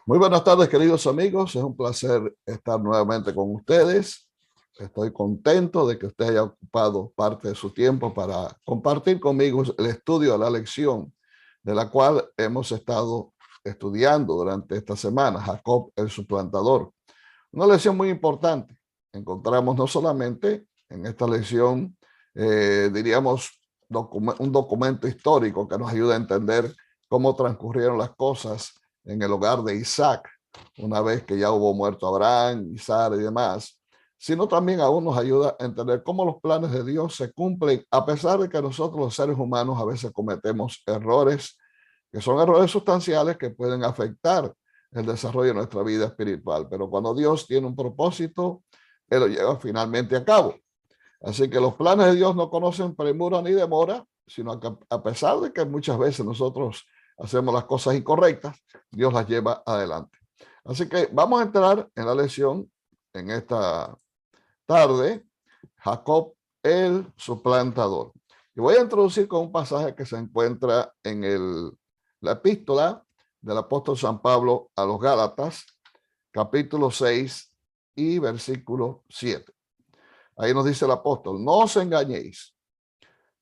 Muy buenas tardes, queridos amigos. Es un placer estar nuevamente con ustedes. Estoy contento de que usted haya ocupado parte de su tiempo para compartir conmigo el estudio de la lección de la cual hemos estado estudiando durante esta semana, Jacob el suplantador. Una lección muy importante. Encontramos no solamente en esta lección, diríamos, un documento histórico que nos ayuda a entender cómo transcurrieron las cosas en el hogar de Isaac, una vez que ya hubo muerto Abraham, Isaac y demás, sino también aún nos ayuda a entender cómo los planes de Dios se cumplen, a pesar de que nosotros los seres humanos a veces cometemos errores, que son errores sustanciales que pueden afectar el desarrollo de nuestra vida espiritual. Pero cuando Dios tiene un propósito, Él lo lleva finalmente a cabo. Así que los planes de Dios no conocen premura ni demora, sino que a pesar de que muchas veces nosotros hacemos las cosas incorrectas, Dios las lleva adelante. Así que vamos a entrar en la lección en esta tarde, Jacob el suplantador. Y voy a introducir con un pasaje que se encuentra en la epístola del apóstol San Pablo a los Gálatas, capítulo 6 y versículo 7. Ahí nos dice el apóstol: no os engañéis,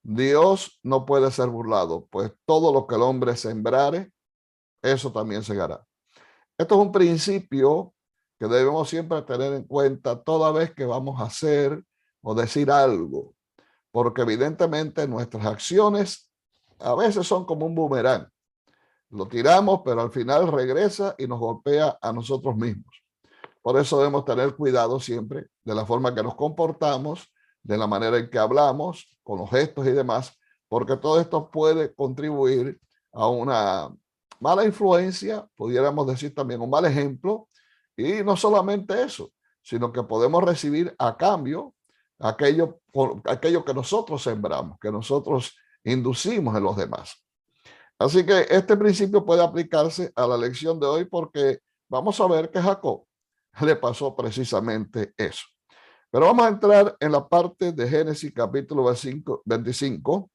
Dios no puede ser burlado, pues todo lo que el hombre sembrare, eso también segará. Esto es un principio que debemos siempre tener en cuenta toda vez que vamos a hacer o decir algo, porque evidentemente nuestras acciones a veces son como un boomerang. Lo tiramos, pero al final regresa y nos golpea a nosotros mismos. Por eso debemos tener cuidado siempre de la forma que nos comportamos, de la manera en que hablamos, con los gestos y demás, porque todo esto puede contribuir a una mala influencia, pudiéramos decir también un mal ejemplo, y no solamente eso, sino que podemos recibir a cambio aquello que nosotros sembramos, que nosotros inducimos en los demás. Así que este principio puede aplicarse a la lección de hoy porque vamos a ver que Jacob le pasó precisamente eso. Pero vamos a entrar en la parte de Génesis capítulo 25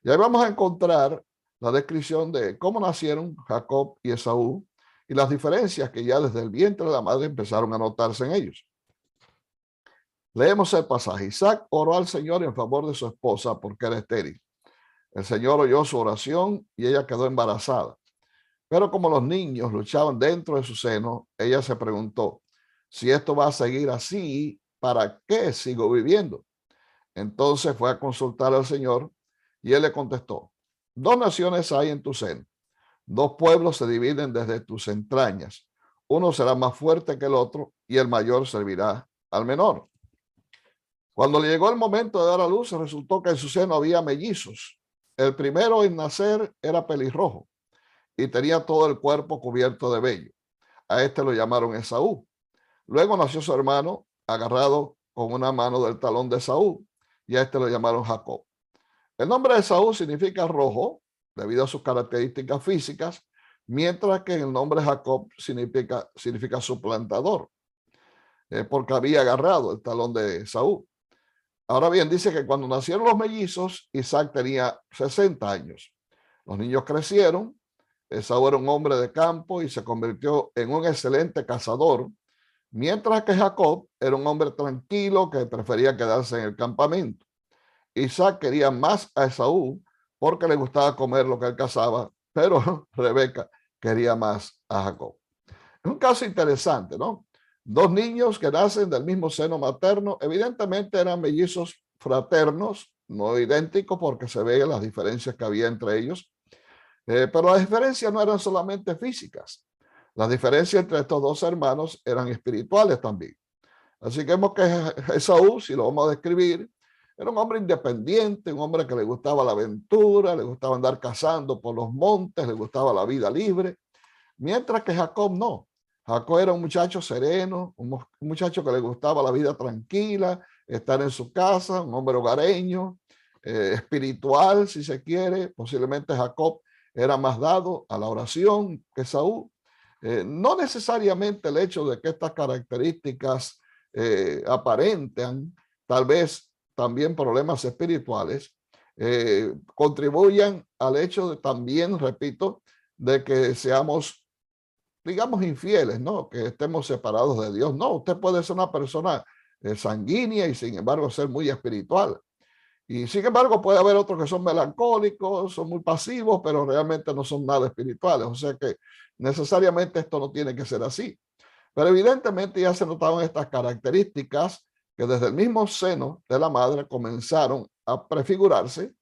y ahí vamos a encontrar la descripción de cómo nacieron Jacob y Esaú y las diferencias que ya desde el vientre de la madre empezaron a notarse en ellos. Leemos el pasaje. Isaac oró al Señor en favor de su esposa porque era estéril. El Señor oyó su oración y ella quedó embarazada. Pero como los niños luchaban dentro de su seno, ella se preguntó: si esto va a seguir así, ¿para qué sigo viviendo? Entonces fue a consultar al Señor y él le contestó: dos naciones hay en tu seno, dos pueblos se dividen desde tus entrañas. Uno será más fuerte que el otro y el mayor servirá al menor. Cuando le llegó el momento de dar a luz, resultó que en su seno había mellizos. El primero en nacer era pelirrojo y tenía todo el cuerpo cubierto de vello. A este lo llamaron Esaú. Luego nació su hermano agarrado con una mano del talón de Esaú y a este lo llamaron Jacob. El nombre de Esaú significa rojo debido a sus características físicas, mientras que el nombre Jacob significa suplantador, porque había agarrado el talón de Esaú. Ahora bien, dice que cuando nacieron los mellizos, Isaac tenía 60 años. Los niños crecieron. Esaú era un hombre de campo y se convirtió en un excelente cazador, mientras que Jacob era un hombre tranquilo que prefería quedarse en el campamento. Isaac quería más a Esaú porque le gustaba comer lo que él cazaba, pero Rebeca quería más a Jacob. Es un caso interesante, ¿no? Dos niños que nacen del mismo seno materno, evidentemente eran mellizos fraternos, no idénticos porque se ven las diferencias que había entre ellos, pero las diferencias no eran solamente físicas. Las diferencias entre estos dos hermanos eran espirituales también. Así que vemos que Esaú, si lo vamos a describir, era un hombre independiente, un hombre que le gustaba la aventura, le gustaba andar cazando por los montes, le gustaba la vida libre, mientras que Jacob no. Jacob era un muchacho sereno, un muchacho que le gustaba la vida tranquila, estar en su casa, un hombre hogareño, espiritual, si se quiere. Posiblemente Jacob era más dado a la oración que Esaú. No necesariamente el hecho de que estas características aparentan tal vez también problemas espirituales, contribuyan al hecho de también, repito, de que seamos digamos, infieles, ¿no? Que estemos separados de Dios. No, usted puede ser una persona sanguínea y sin embargo ser muy espiritual. Y sin embargo puede haber otros que son melancólicos, son muy pasivos, pero realmente no son nada espirituales. O sea que necesariamente esto no tiene que ser así. Pero evidentemente ya se notaban estas características que desde el mismo seno de la madre comenzaron a prefigurarse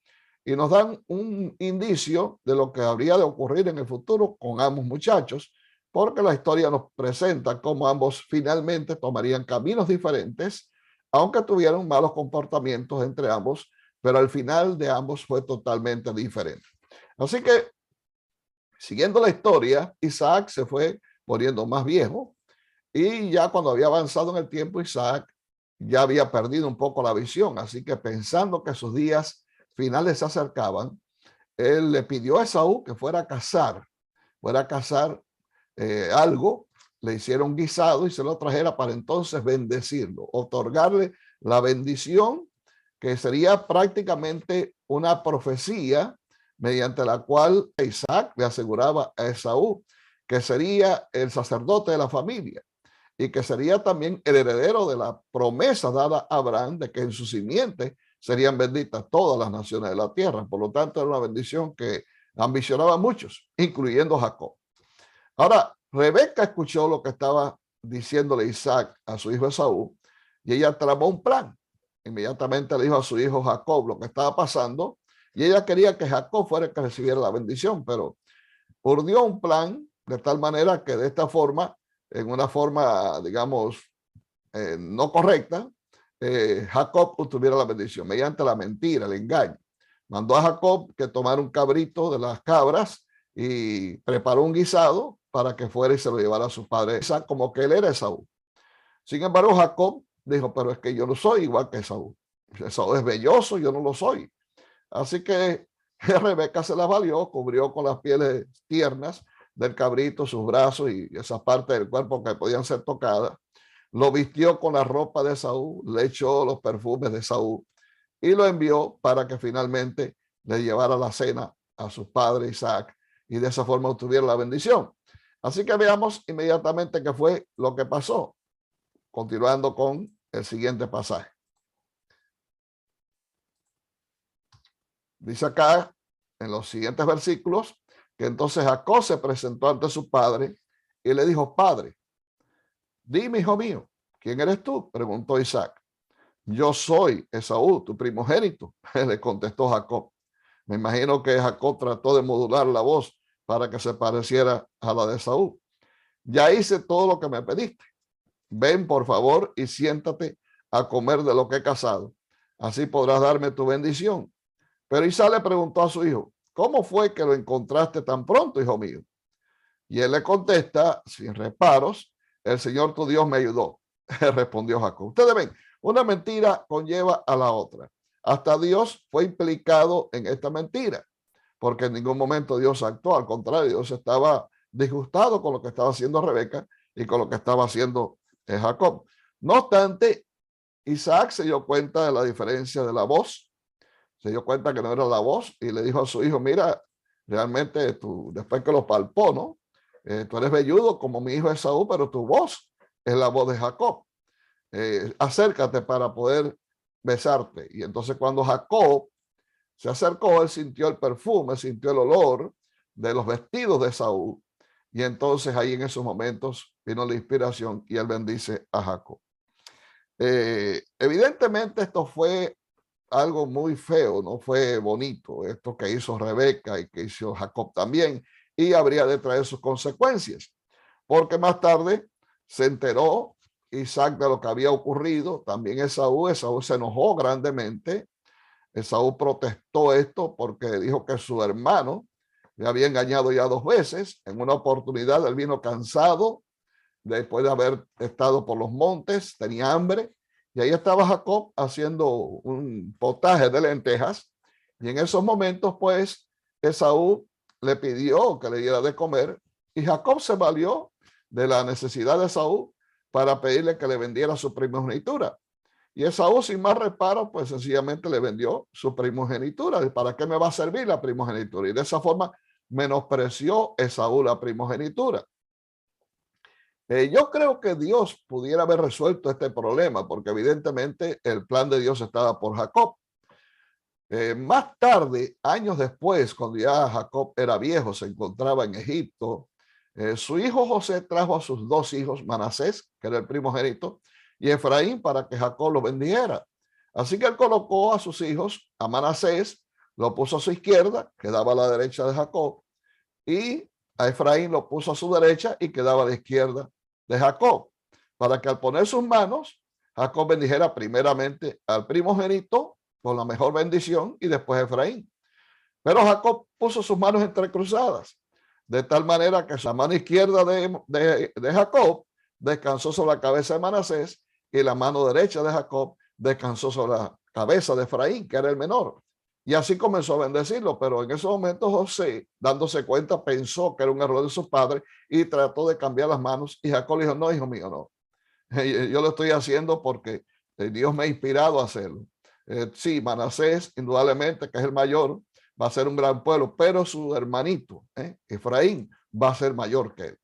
y nos dan un indicio de lo que habría de ocurrir en el futuro con ambos muchachos, porque la historia nos presenta cómo ambos finalmente tomarían caminos diferentes, aunque tuvieron malos comportamientos entre ambos, pero al final de ambos fue totalmente diferente. Así que, siguiendo la historia, Isaac se fue poniendo más viejo y ya cuando había avanzado en el tiempo, Isaac ya había perdido un poco la visión, así que pensando que sus días finales se acercaban, él le pidió a Esaú que fuera a cazar algo, le hicieron guisado y se lo trajera para entonces bendecirlo, otorgarle la bendición que sería prácticamente una profecía mediante la cual Isaac le aseguraba a Esaú que sería el sacerdote de la familia y que sería también el heredero de la promesa dada a Abraham de que en su simiente serían benditas todas las naciones de la tierra. Por lo tanto, era una bendición que ambicionaban muchos, incluyendo Jacob. Ahora, Rebeca escuchó lo que estaba diciéndole Isaac a su hijo Esaú y ella tramó un plan. Inmediatamente le dijo a su hijo Jacob lo que estaba pasando y ella quería que Jacob fuera el que recibiera la bendición, pero urdió un plan de tal manera que de esta forma, en una forma, digamos, no correcta, Jacob obtuviera la bendición mediante la mentira, el engaño. Mandó a Jacob que tomara un cabrito de las cabras y preparó un guisado para que fuera y se lo llevara a su padre, como que él era Esaú. Sin embargo, Jacob dijo, pero es que yo no soy igual que Esaú. Esaú es velloso, yo no lo soy. Así que Rebeca se la valió, cubrió con las pieles tiernas del cabrito sus brazos y esa parte del cuerpo que podían ser tocadas. Lo vistió con la ropa de Saúl, le echó los perfumes de Saúl y lo envió para que finalmente le llevara la cena a su padre Isaac y de esa forma obtuviera la bendición. Así que veamos inmediatamente qué fue lo que pasó, continuando con el siguiente pasaje. Dice acá en los siguientes versículos que entonces Jacob se presentó ante su padre y le dijo, padre, dime, hijo mío, ¿quién eres tú? Preguntó Isaac. Yo soy Esaú, tu primogénito, le contestó Jacob. Me imagino que Jacob trató de modular la voz para que se pareciera a la de Esaú. Ya hice todo lo que me pediste. Ven, por favor, y siéntate a comer de lo que he cazado. Así podrás darme tu bendición. Pero Isaac le preguntó a su hijo, ¿cómo fue que lo encontraste tan pronto, hijo mío? Y él le contesta, sin reparos, el Señor tu Dios me ayudó, respondió Jacob. Ustedes ven, una mentira conlleva a la otra. Hasta Dios fue implicado en esta mentira, porque en ningún momento Dios actuó, al contrario, Dios estaba disgustado con lo que estaba haciendo Rebeca y con lo que estaba haciendo Jacob. No obstante, Isaac se dio cuenta de la diferencia de la voz, se dio cuenta que no era la voz y le dijo a su hijo, mira, realmente tú, después que lo palpó, ¿no? Tú eres velludo como mi hijo Esaú, pero tu voz es la voz de Jacob. Acércate para poder besarte. Y entonces cuando Jacob se acercó, él sintió el perfume, sintió el olor de los vestidos de Esaú. Y entonces ahí en esos momentos vino la inspiración y él bendice a Jacob. Evidentemente esto fue algo muy feo, no fue bonito, esto que hizo Rebeca y que hizo Jacob también, y habría de traer sus consecuencias, porque más tarde se enteró Isaac de lo que había ocurrido, también Esaú se enojó grandemente, Esaú protestó esto porque dijo que su hermano le había engañado ya 2 veces, en una oportunidad él vino cansado, después de haber estado por los montes, tenía hambre, y ahí estaba Jacob haciendo un potaje de lentejas, y en esos momentos, pues, Esaú le pidió que le diera de comer, y Jacob se valió de la necesidad de Esaú para pedirle que le vendiera su primogenitura. Y Esaú, sin más reparo, pues sencillamente le vendió su primogenitura. ¿Para qué me va a servir la primogenitura? Y de esa forma menospreció Esaú la primogenitura. Yo creo que Dios pudiera haber resuelto este problema, porque evidentemente el plan de Dios estaba por Jacob. Más tarde, años después, cuando ya Jacob era viejo, se encontraba en Egipto, su hijo José trajo a sus dos hijos, Manasés, que era el primogénito, y Efraín, para que Jacob lo bendijera. Así que él colocó a sus hijos, a Manasés, lo puso a su izquierda, quedaba a la derecha de Jacob, y a Efraín lo puso a su derecha y quedaba a la izquierda de Jacob, para que al poner sus manos, Jacob bendijera primeramente al primogénito con la mejor bendición y después a Efraín. Pero Jacob puso sus manos entrecruzadas, de tal manera que la mano izquierda de Jacob descansó sobre la cabeza de Manasés y la mano derecha de Jacob descansó sobre la cabeza de Efraín, que era el menor. Y así comenzó a bendecirlo, pero en ese momento José, dándose cuenta, pensó que era un error de su padre y trató de cambiar las manos. Y Jacob le dijo, no, hijo mío, no. Yo lo estoy haciendo porque Dios me ha inspirado a hacerlo. Sí, Manasés, indudablemente, que es el mayor, va a ser un gran pueblo, pero su hermanito, Efraín, va a ser mayor que él.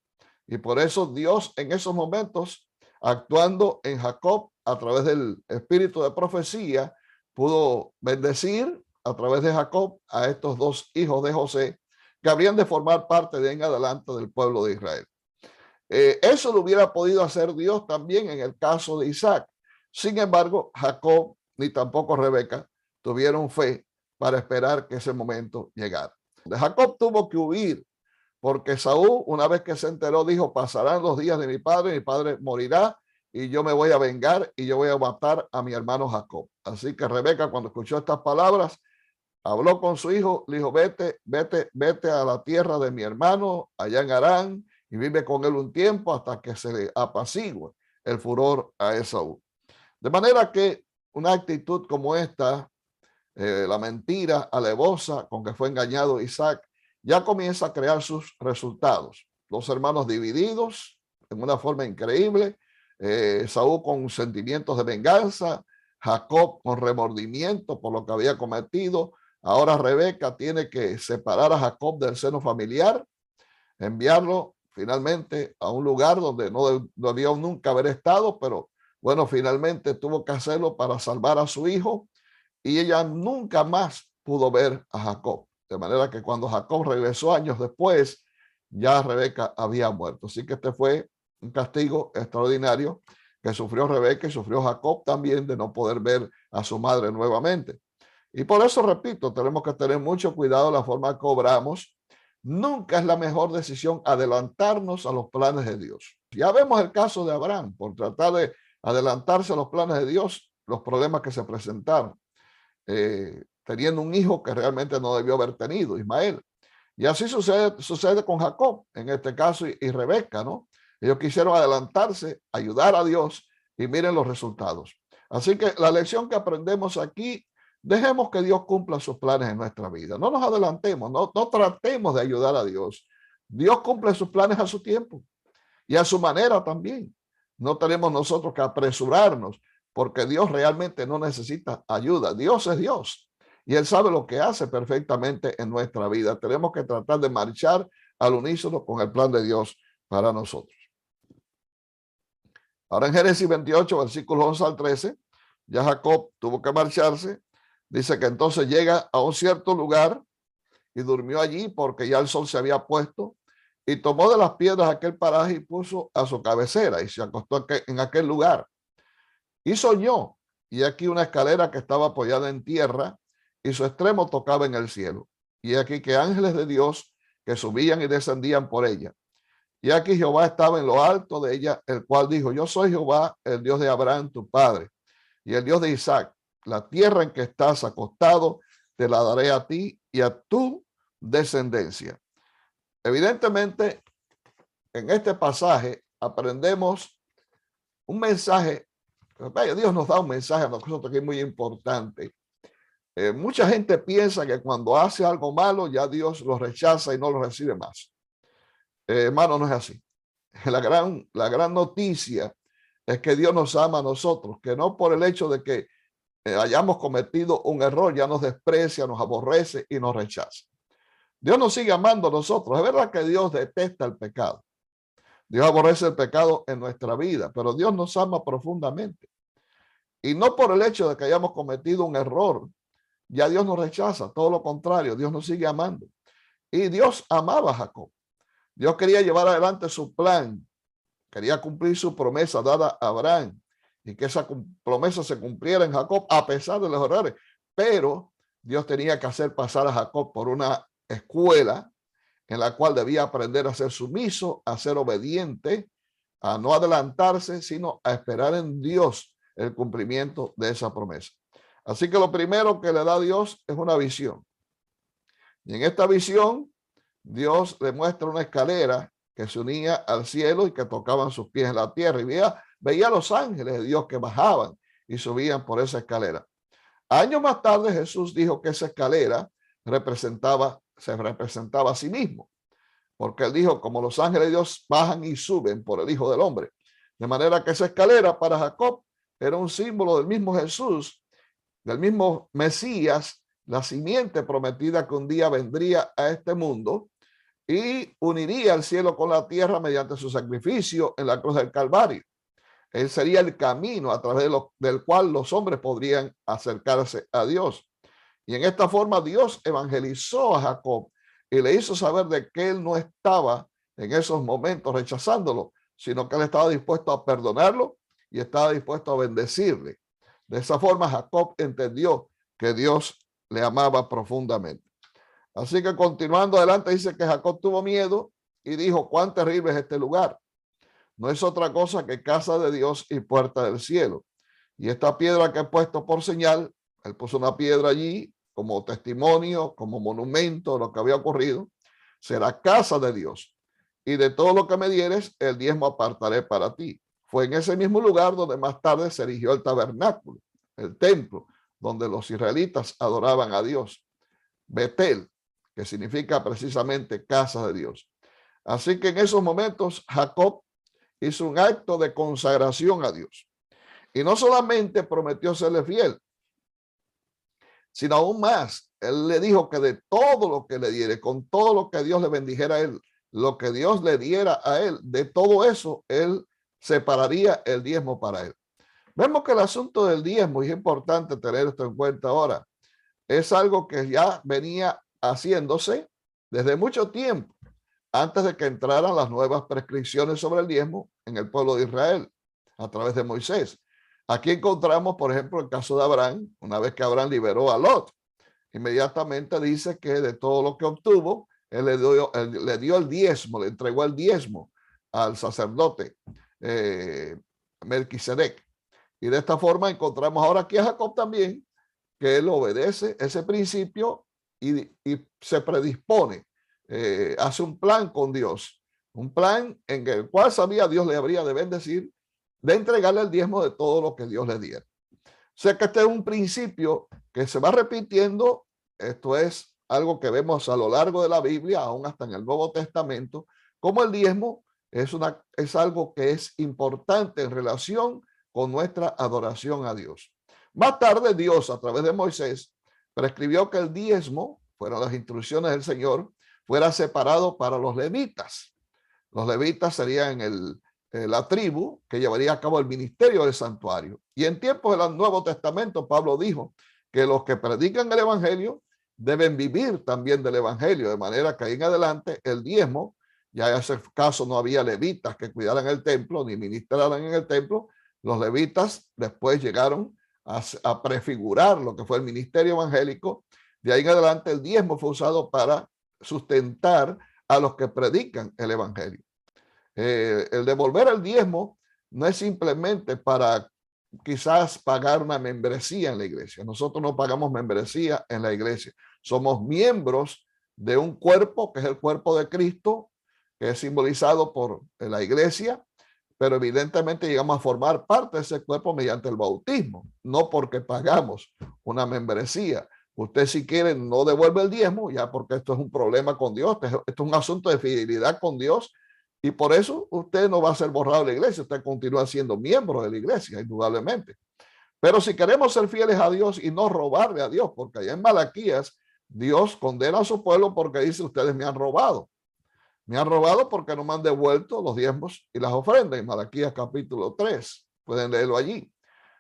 Y por eso Dios en esos momentos, actuando en Jacob a través del espíritu de profecía, pudo bendecir a través de Jacob a estos dos hijos de José, que habrían de formar parte de en adelante del pueblo de Israel. Eso lo hubiera podido hacer Dios también en el caso de Isaac. Sin embargo, Jacob ni tampoco Rebeca tuvieron fe para esperar que ese momento llegara. Jacob tuvo que huir porque Saúl, una vez que se enteró, dijo, pasarán los días de mi padre morirá y yo me voy a vengar y yo voy a matar a mi hermano Jacob. Así que Rebeca, cuando escuchó estas palabras, habló con su hijo, le dijo, vete a la tierra de mi hermano, allá en Harán, y vive con él un tiempo hasta que se le apacigüe el furor a Esaú. De manera que una actitud como esta, la mentira alevosa con que fue engañado Isaac, ya comienza a crear sus resultados. Los hermanos divididos en una forma increíble, Esaú con sentimientos de venganza, Jacob con remordimiento por lo que había cometido. Ahora Rebeca tiene que separar a Jacob del seno familiar, enviarlo finalmente a un lugar donde no debió nunca haber estado, pero bueno, finalmente tuvo que hacerlo para salvar a su hijo y ella nunca más pudo ver a Jacob. De manera que cuando Jacob regresó años después, ya Rebeca había muerto. Así que este fue un castigo extraordinario que sufrió Rebeca y sufrió Jacob también de no poder ver a su madre nuevamente. Y por eso, repito, tenemos que tener mucho cuidado de la forma que obramos. Nunca es la mejor decisión adelantarnos a los planes de Dios. Ya vemos el caso de Abraham, por tratar de adelantarse a los planes de Dios, los problemas que se presentaron, teniendo un hijo que realmente no debió haber tenido, Ismael. Y así sucede con Jacob, en este caso, y Rebeca, ¿no? Ellos quisieron adelantarse, ayudar a Dios, y miren los resultados. Así que la lección que aprendemos aquí, dejemos que Dios cumpla sus planes en nuestra vida. No nos adelantemos, no tratemos de ayudar a Dios. Dios cumple sus planes a su tiempo y a su manera también. No tenemos nosotros que apresurarnos porque Dios realmente no necesita ayuda. Dios es Dios y Él sabe lo que hace perfectamente en nuestra vida. Tenemos que tratar de marchar al unísono con el plan de Dios para nosotros. Ahora en Génesis 28, versículos 11 al 13, ya Jacob tuvo que marcharse. Dice que entonces llega a un cierto lugar y durmió allí porque ya el sol se había puesto y tomó de las piedras aquel paraje y puso a su cabecera y se acostó en aquel lugar. Y soñó, y aquí una escalera que estaba apoyada en tierra y su extremo tocaba en el cielo. Y aquí que ángeles de Dios que subían y descendían por ella. Y aquí Jehová estaba en lo alto de ella, el cual dijo, yo soy Jehová, el Dios de Abraham, tu padre, y el Dios de Isaac. La tierra en que estás acostado, te la daré a ti y a tu descendencia. Evidentemente, en este pasaje aprendemos un mensaje. Vaya, Dios nos da un mensaje a nosotros que es muy importante. Mucha gente piensa que cuando hace algo malo ya Dios lo rechaza y no lo recibe más. Hermano, no es así. La gran noticia es que Dios nos ama a nosotros, que no por el hecho de que hayamos cometido un error ya nos desprecia, nos aborrece y nos rechaza. Dios nos sigue amando a nosotros. Es verdad que Dios detesta el pecado, Dios aborrece el pecado en nuestra vida, pero Dios nos ama profundamente. Y no por el hecho de que hayamos cometido un error, ya Dios nos rechaza, todo lo contrario, Dios nos sigue amando. Y Dios amaba a Jacob. Dios quería llevar adelante su plan, quería cumplir su promesa dada a Abraham y que esa promesa se cumpliera en Jacob a pesar de los errores. Pero Dios tenía que hacer pasar a Jacob por una escuela en la cual debía aprender a ser sumiso, a ser obediente, a no adelantarse, sino a esperar en Dios el cumplimiento de esa promesa. Así que lo primero que le da a Dios es una visión. Y en esta visión, Dios le muestra una escalera que se unía al cielo y que tocaban sus pies en la tierra. Y veía a los ángeles de Dios que bajaban y subían por esa escalera. Años más tarde, Jesús dijo que esa escalera se representaba a sí mismo, porque él dijo, como los ángeles de Dios bajan y suben por el Hijo del Hombre. De manera que esa escalera para Jacob era un símbolo del mismo Jesús, del mismo Mesías, la simiente prometida que un día vendría a este mundo y uniría el cielo con la tierra mediante su sacrificio en la cruz del Calvario. Él sería el camino a través del cual los hombres podrían acercarse a Dios. Y en esta forma Dios evangelizó a Jacob y le hizo saber de que él no estaba en esos momentos rechazándolo, sino que él estaba dispuesto a perdonarlo y estaba dispuesto a bendecirle. De esa forma Jacob entendió que Dios le amaba profundamente. Así que continuando adelante dice que Jacob tuvo miedo y dijo, cuán terrible es este lugar. No es otra cosa que casa de Dios y puerta del cielo. Y esta piedra que he puesto por señal, él puso una piedra allí como testimonio, como monumento de lo que había ocurrido, será casa de Dios. Y de todo lo que me dieres, el diezmo apartaré para ti. Fue en ese mismo lugar donde más tarde se erigió el tabernáculo, el templo, donde los israelitas adoraban a Dios. Betel, que significa precisamente casa de Dios. Así que en esos momentos Jacob hizo un acto de consagración a Dios. Y no solamente prometió serle fiel, sino aún más. Él le dijo que de todo lo que le diere, con todo lo que Dios le bendijera a él, lo que Dios le diera a él, de todo eso, él separaría el diezmo para él. Vemos que el asunto del diezmo, y es importante tener esto en cuenta ahora, es algo que ya venía haciéndose desde mucho tiempo, antes de que entraran las nuevas prescripciones sobre el diezmo en el pueblo de Israel, a través de Moisés. Aquí encontramos, por ejemplo, el caso de Abraham, una vez que Abraham liberó a Lot, inmediatamente dice que de todo lo que obtuvo, él le dio el diezmo, le entregó el diezmo al sacerdote Melquisedec. Y de esta forma encontramos ahora aquí a Jacob también, que él obedece ese principio y se predispone, hace un plan con Dios, un plan en el cual sabía Dios le habría de bendecir, de entregarle el diezmo de todo lo que Dios le diera. O sea que este es un principio que se va repitiendo. Esto es algo que vemos a lo largo de la Biblia, aún hasta en el Nuevo Testamento, como el diezmo es algo que es importante en relación con nuestra adoración a Dios. Más tarde Dios, a través de Moisés, prescribió que el diezmo, fueron las instrucciones del Señor, fuera separado para los levitas. Los levitas serían la tribu que llevaría a cabo el ministerio del santuario. Y en tiempos del Nuevo Testamento, Pablo dijo que los que predican el evangelio deben vivir también del evangelio, de manera que ahí en adelante el diezmo, ya en ese caso no había levitas que cuidaran el templo ni ministraran en el templo. Los levitas después llegaron a prefigurar lo que fue el ministerio evangélico. De ahí en adelante el diezmo fue usado para sustentar a los que predican el evangelio. El devolver el diezmo no es simplemente para quizás pagar una membresía en la iglesia. Nosotros no pagamos membresía en la iglesia. Somos miembros de un cuerpo que es el cuerpo de Cristo, que es simbolizado por la iglesia, pero evidentemente llegamos a formar parte de ese cuerpo mediante el bautismo, no porque pagamos una membresía. Usted si quiere no devuelve el diezmo, ya porque esto es un problema con Dios, esto es un asunto de fidelidad con Dios, y por eso usted no va a ser borrado de la iglesia, usted continúa siendo miembro de la iglesia, indudablemente. Pero si queremos ser fieles a Dios y no robarle a Dios, porque allá en Malaquías Dios condena a su pueblo porque dice, ustedes me han robado. Me han robado porque no me han devuelto los diezmos y las ofrendas. En Malaquías capítulo 3. Pueden leerlo allí.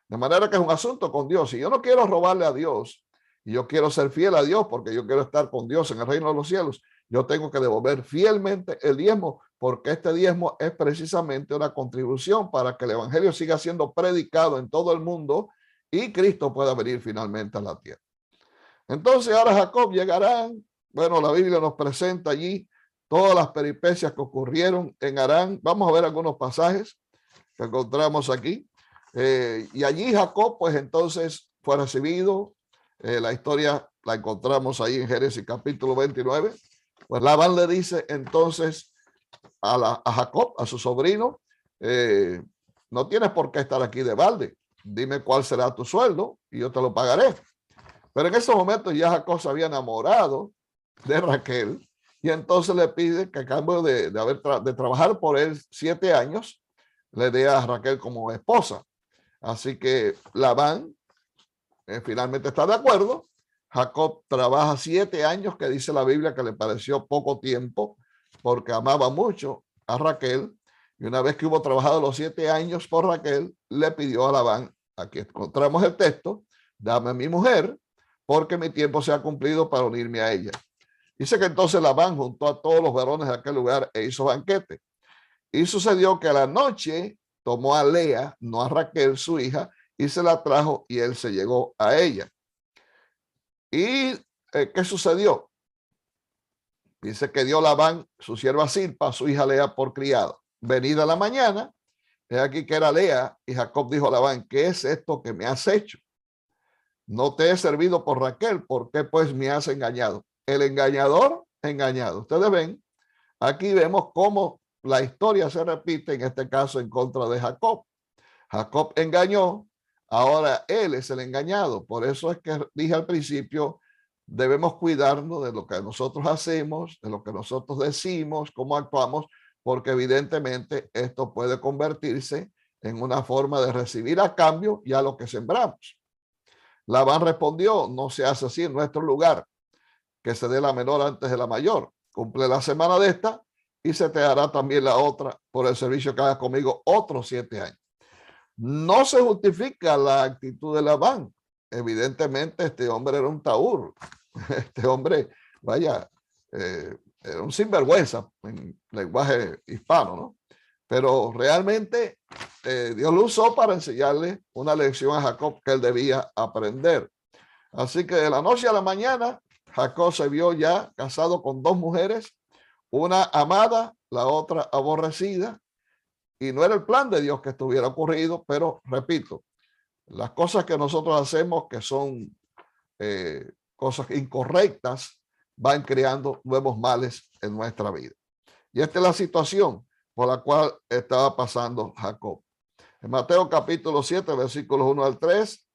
De manera que es un asunto con Dios. Si yo no quiero robarle a Dios y yo quiero ser fiel a Dios porque yo quiero estar con Dios en el reino de los cielos, yo tengo que devolver fielmente el diezmo, porque este diezmo es precisamente una contribución para que el evangelio siga siendo predicado en todo el mundo y Cristo pueda venir finalmente a la tierra. Entonces ahora Jacob llegará. Bueno, la Biblia nos presenta allí todas las peripecias que ocurrieron en Harán. Vamos a ver algunos pasajes que encontramos aquí. Y allí Jacob, pues entonces fue recibido. La historia la encontramos ahí en Génesis capítulo 29. Pues Labán le dice entonces a Jacob, a su sobrino, no tienes por qué estar aquí de balde. Dime cuál será tu sueldo y yo te lo pagaré. Pero en ese momento ya Jacob se había enamorado de Raquel y entonces le pide que a cambio de trabajar por él 7 años, le dé a Raquel como esposa. Así que Labán finalmente está de acuerdo. Jacob trabaja 7 años, que dice la Biblia que le pareció poco tiempo, porque amaba mucho a Raquel. Y una vez que hubo trabajado los 7 años por Raquel, le pidió a Labán, aquí encontramos el texto, dame a mi mujer, porque mi tiempo se ha cumplido para unirme a ella. Dice que entonces Labán juntó a todos los varones de aquel lugar e hizo banquete. Y sucedió que a la noche tomó a Lea, no a Raquel, su hija, y se la trajo y él se llegó a ella. ¿Y qué sucedió? Dice que dio Labán su sierva Zilpa, su hija Lea, por criado. Venida la mañana, es aquí que era Lea, y Jacob dijo a Labán, ¿qué es esto que me has hecho? No te he servido por Raquel, ¿por qué pues me has engañado? El engañador, engañado. Ustedes ven, aquí vemos cómo la historia se repite, en este caso en contra de Jacob. Jacob engañó, ahora él es el engañado. Por eso es que dije al principio, debemos cuidarnos de lo que nosotros hacemos, de lo que nosotros decimos, cómo actuamos, porque evidentemente esto puede convertirse en una forma de recibir a cambio ya lo que sembramos. Labán respondió, no se hace así en nuestro lugar, que se dé la menor antes de la mayor. Cumple la semana de esta y se te hará también la otra por el servicio que hagas conmigo otros 7 años. No se justifica la actitud de Labán. Evidentemente este hombre era un taur. Este hombre, vaya, era un sinvergüenza en lenguaje hispano, ¿no? Pero realmente Dios lo usó para enseñarle una lección a Jacob que él debía aprender. Así que de la noche a la mañana, Jacob se vio ya casado con 2 mujeres, una amada, la otra aborrecida, y no era el plan de Dios que estuviera ocurrido, pero repito, las cosas que nosotros hacemos que son cosas incorrectas van creando nuevos males en nuestra vida. Y esta es la situación por la cual estaba pasando Jacob. En Mateo capítulo 7, versículos 1 al 3,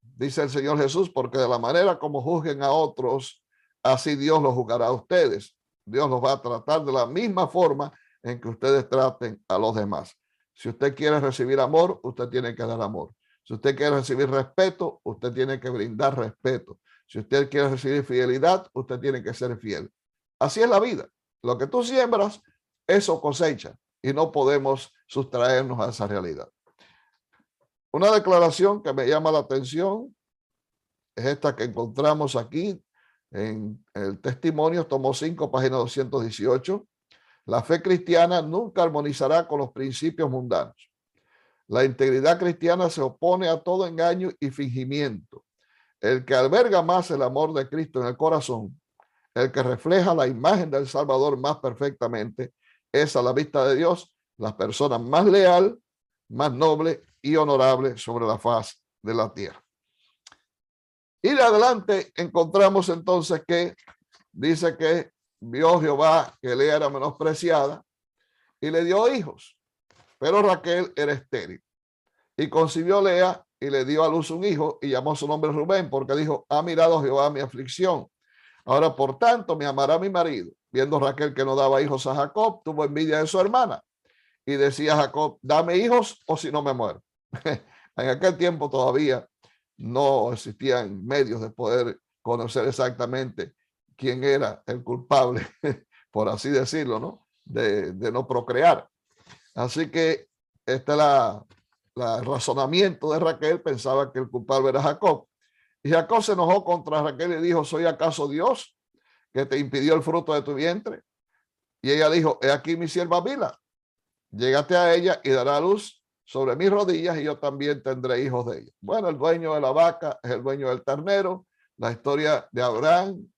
dice el Señor Jesús, porque de la manera como juzguen a otros, así Dios los juzgará a ustedes. Dios los va a tratar de la misma forma en que ustedes traten a los demás. Si usted quiere recibir amor, usted tiene que dar amor. Si usted quiere recibir respeto, usted tiene que brindar respeto. Si usted quiere recibir fidelidad, usted tiene que ser fiel. Así es la vida. Lo que tú siembras, eso cosecha, y no podemos sustraernos a esa realidad. Una declaración que me llama la atención es esta que encontramos aquí en el Testimonio, tomo 5, página 218. La fe cristiana nunca armonizará con los principios mundanos. La integridad cristiana se opone a todo engaño y fingimiento. El que alberga más el amor de Cristo en el corazón, el que refleja la imagen del Salvador más perfectamente, es a la vista de Dios la persona más leal, más noble y honorable sobre la faz de la tierra. Y de adelante encontramos entonces que dice que vio Jehová que Lea era menospreciada y le dio hijos, pero Raquel era estéril. Y concibió Lea y le dio a luz un hijo y llamó su nombre Rubén, porque dijo, ha mirado Jehová mi aflicción. Ahora, por tanto, me amará mi marido. Viendo Raquel que no daba hijos a Jacob, tuvo envidia de su hermana. Y decía a Jacob, dame hijos o si no me muero. En aquel tiempo todavía no existían medios de poder conocer exactamente quién era el culpable por así decirlo, ¿no? De no procrear. Así que este es el razonamiento de Raquel. Pensaba que el culpable era Jacob. Y Jacob se enojó contra Raquel y dijo: ¿soy acaso Dios que te impidió el fruto de tu vientre? Y ella dijo: he aquí mi sierva Bila, llégate a ella y dará luz sobre mis rodillas y yo también tendré hijos de ella. Bueno, el dueño de la vaca es el dueño del ternero. La historia de Abraham,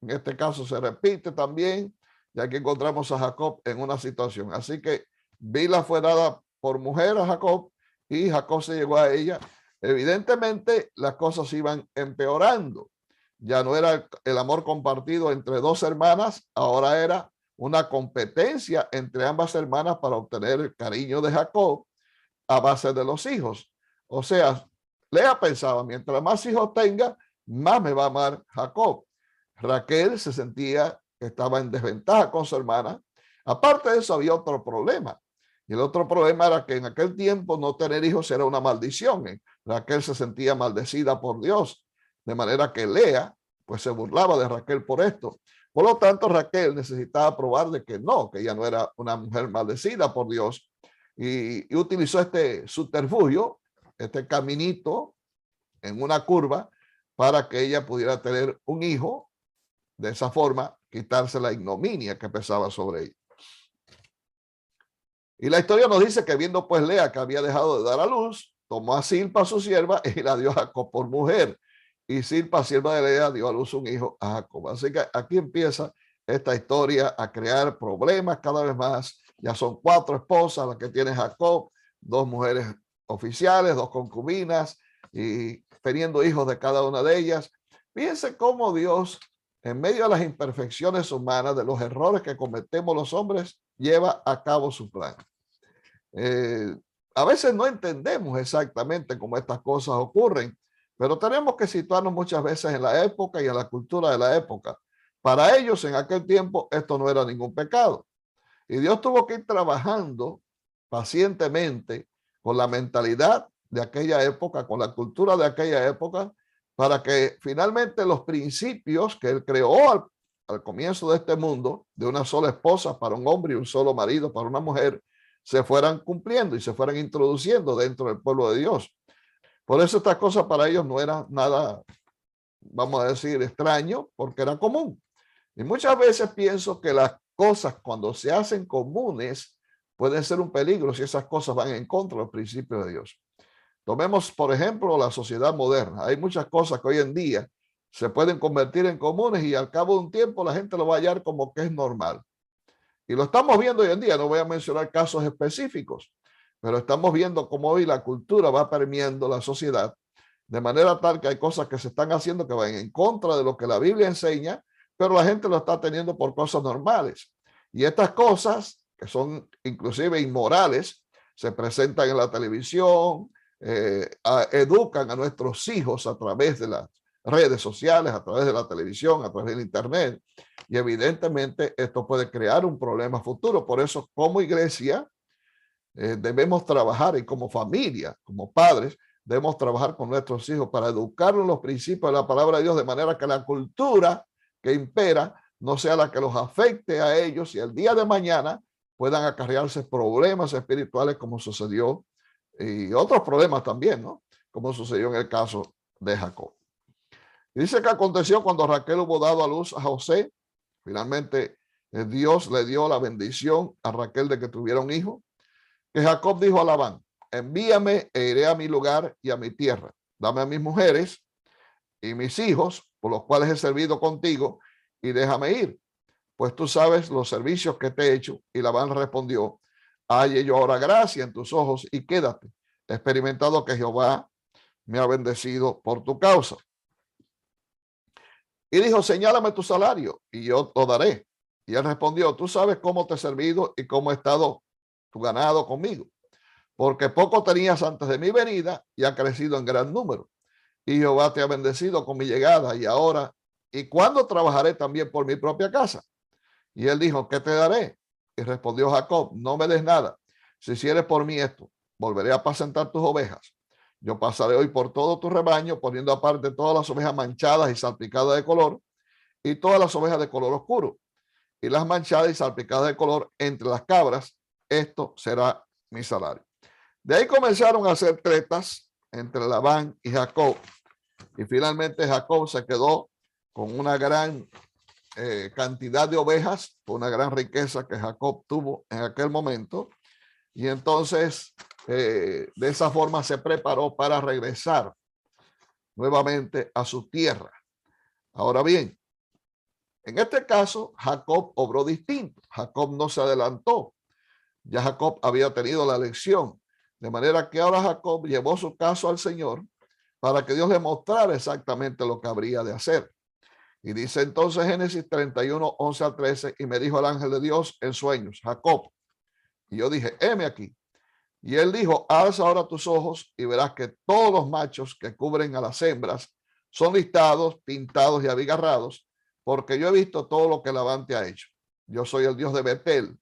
en este caso, se repite también, ya que encontramos a Jacob en una situación. Así que Bila fue dada por mujer a Jacob y Jacob se llegó a ella. Evidentemente, las cosas iban empeorando. Ya no era el amor compartido entre dos hermanas, ahora era una competencia entre ambas hermanas para obtener el cariño de Jacob a base de los hijos. O sea, Lea pensaba: mientras más hijos tenga, más me va a amar Jacob. Raquel se sentía que estaba en desventaja con su hermana. Aparte de eso, había otro problema. Y el otro problema era que en aquel tiempo no tener hijos era una maldición. Raquel se sentía maldecida por Dios, de manera que Lea pues se burlaba de Raquel por esto. Por lo tanto, Raquel necesitaba probar de que no, que ella no era una mujer maldecida por Dios, y utilizó este subterfugio, este caminito en una curva, para que ella pudiera tener un hijo. De esa forma, quitarse la ignominia que pesaba sobre ella. Y la historia nos dice que, viendo pues Lea que había dejado de dar a luz, tomó a Zilpa, su sierva, y la dio a Jacob por mujer. Y Zilpa, sierva de Lea, dio a luz un hijo a Jacob. Así que aquí empieza esta historia a crear problemas cada vez más. Ya son 4 esposas las que tiene Jacob, 2 mujeres oficiales, 2 concubinas, y teniendo hijos de cada una de ellas. Fíjense cómo Dios, en medio de las imperfecciones humanas, de los errores que cometemos los hombres, lleva a cabo su plan. A veces no entendemos exactamente cómo estas cosas ocurren, pero tenemos que situarnos muchas veces en la época y en la cultura de la época. Para ellos, en aquel tiempo, esto no era ningún pecado. Y Dios tuvo que ir trabajando pacientemente con la mentalidad de aquella época, con la cultura de aquella época, para que finalmente los principios que Él creó al comienzo de este mundo, de una sola esposa para un hombre y un solo marido para una mujer, se fueran cumpliendo y se fueran introduciendo dentro del pueblo de Dios. Por eso estas cosas para ellos no eran nada, vamos a decir, extraño, porque era común. Y muchas veces pienso que las cosas, cuando se hacen comunes, pueden ser un peligro si esas cosas van en contra de los principios de Dios. Tomemos, por ejemplo, la sociedad moderna. Hay muchas cosas que hoy en día se pueden convertir en comunes y al cabo de un tiempo la gente lo va a hallar como que es normal. Y lo estamos viendo hoy en día. No voy a mencionar casos específicos, pero estamos viendo cómo hoy la cultura va permeando la sociedad de manera tal que hay cosas que se están haciendo que van en contra de lo que la Biblia enseña, pero la gente lo está teniendo por cosas normales. Y estas cosas, que son inclusive inmorales, se presentan en la televisión, educan a nuestros hijos a través de las redes sociales, a través de la televisión, a través del internet. Y evidentemente esto puede crear un problema futuro. Por eso, como iglesia, debemos trabajar, y como familia, como padres, debemos trabajar con nuestros hijos para educarlos en los principios de la palabra de Dios, de manera que la cultura que impera no sea la que los afecte a ellos y el día de mañana puedan acarrearse problemas espirituales como sucedió, y otros problemas también, ¿no? Como sucedió en el caso de Jacob. Y dice que aconteció cuando Raquel hubo dado a luz a José, finalmente Dios le dio la bendición a Raquel de que tuviera un hijo, que Jacob dijo a Labán: envíame e iré a mi lugar y a mi tierra. Dame a mis mujeres y mis hijos, por los cuales he servido contigo, y déjame ir, pues tú sabes los servicios que te he hecho. Y Labán respondió: halle yo ahora gracia en tus ojos y quédate. He experimentado que Jehová me ha bendecido por tu causa. Y dijo: señálame tu salario y yo lo daré. Y él respondió: tú sabes cómo te he servido y cómo he estado tu ganado conmigo, porque poco tenías antes de mi venida y ha crecido en gran número. Y Jehová te ha bendecido con mi llegada. Y ahora, ¿y cuándo trabajaré también por mi propia casa? Y él dijo: ¿qué te daré? Y respondió Jacob: no me des nada. Si hicieres por mí esto, volveré a apacentar tus ovejas. Yo pasaré hoy por todo tu rebaño, poniendo aparte todas las ovejas manchadas y salpicadas de color, y todas las ovejas de color oscuro. y las manchadas y salpicadas de color entre las cabras. Esto será mi salario. De ahí comenzaron a hacer tretas entre Labán y Jacob. Y finalmente Jacob se quedó con una gran cantidad de ovejas, una gran riqueza que Jacob tuvo en aquel momento. Y entonces, de esa forma se preparó para regresar nuevamente a su tierra. Ahora bien, en este caso, Jacob obró distinto. Jacob no se adelantó. Ya Jacob había tenido la lección. De manera que ahora Jacob llevó su caso al Señor para que Dios le mostrara exactamente lo que habría de hacer. Y dice entonces Génesis 31, 11 al 13, y me dijo el ángel de Dios en sueños, Jacob. Y yo dije, heme aquí. Y él dijo, alza ahora tus ojos y verás que todos los machos que cubren a las hembras son listados, pintados y abigarrados, porque yo he visto todo lo que Labán te ha hecho. Yo soy el Dios de Betel,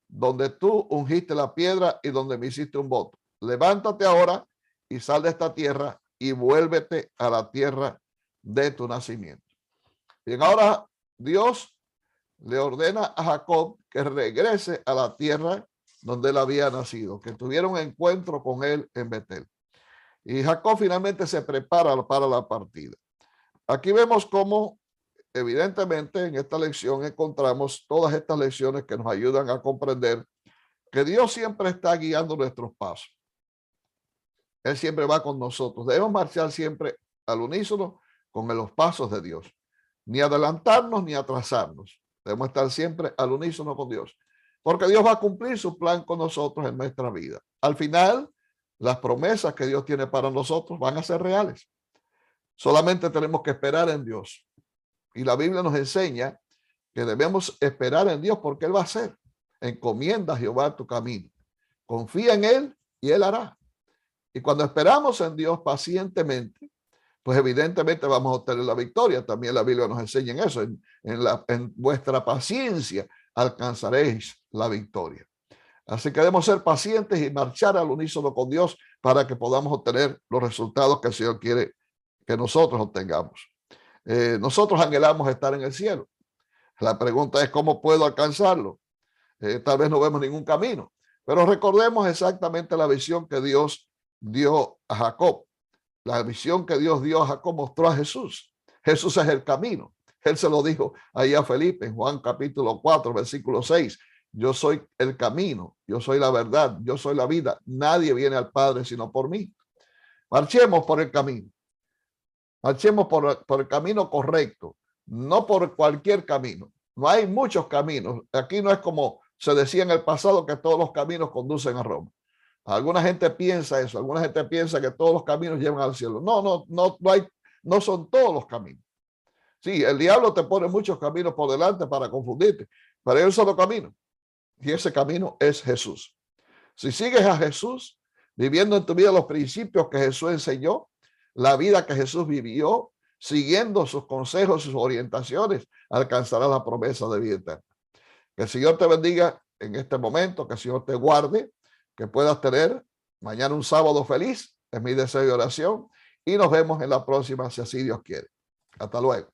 donde tú ungiste la piedra y donde me hiciste un voto. Levántate ahora y sal de esta tierra y vuélvete a la tierra de tu nacimiento. Bien, ahora Dios le ordena a Jacob que regrese a la tierra donde él había nacido, que tuviera un encuentro con él en Betel. Y Jacob finalmente se prepara para la partida. Aquí vemos cómo, evidentemente, en esta lección encontramos todas estas lecciones que nos ayudan a comprender que Dios siempre está guiando nuestros pasos. Él siempre va con nosotros. Debemos marchar siempre al unísono con los pasos de Dios. Ni adelantarnos ni atrasarnos. Debemos estar siempre al unísono con Dios. Porque Dios va a cumplir su plan con nosotros en nuestra vida. Al final, las promesas que Dios tiene para nosotros van a ser reales. Solamente tenemos que esperar en Dios. Y la Biblia nos enseña que debemos esperar en Dios porque Él va a hacer. Encomienda a Jehová tu camino. Confía en Él y Él hará. Y cuando esperamos en Dios pacientemente, pues evidentemente vamos a obtener la victoria. También la Biblia nos enseña en eso. En vuestra paciencia alcanzaréis la victoria. Así que debemos ser pacientes y marchar al unísono con Dios para que podamos obtener los resultados que el Señor quiere que nosotros obtengamos. Nosotros anhelamos estar en el cielo. La pregunta es cómo puedo alcanzarlo. Tal vez no vemos ningún camino, pero recordemos exactamente la visión que Dios dio a Jacob. La visión que Dios dio a Jacob mostró a Jesús. Jesús es el camino. Él se lo dijo ahí a Felipe en Juan capítulo 4, versículo 6. Yo soy el camino, yo soy la verdad, yo soy la vida. Nadie viene al Padre sino por mí. Marchemos por el camino. Marchemos por el camino correcto, no por cualquier camino. No hay muchos caminos. Aquí no es como se decía en el pasado que todos los caminos conducen a Roma. Alguna gente piensa eso. Alguna gente piensa que todos los caminos llevan al cielo. No son todos los caminos. Sí, el diablo te pone muchos caminos por delante para confundirte, pero hay un solo camino y ese camino es Jesús. Si sigues a Jesús, viviendo en tu vida los principios que Jesús enseñó, la vida que Jesús vivió, siguiendo sus consejos, sus orientaciones, alcanzarás la promesa de vida eterna. Que el Señor te bendiga en este momento, que el Señor te guarde, que puedas tener mañana un sábado feliz, es mi deseo y oración, y nos vemos en la próxima, si así Dios quiere. Hasta luego.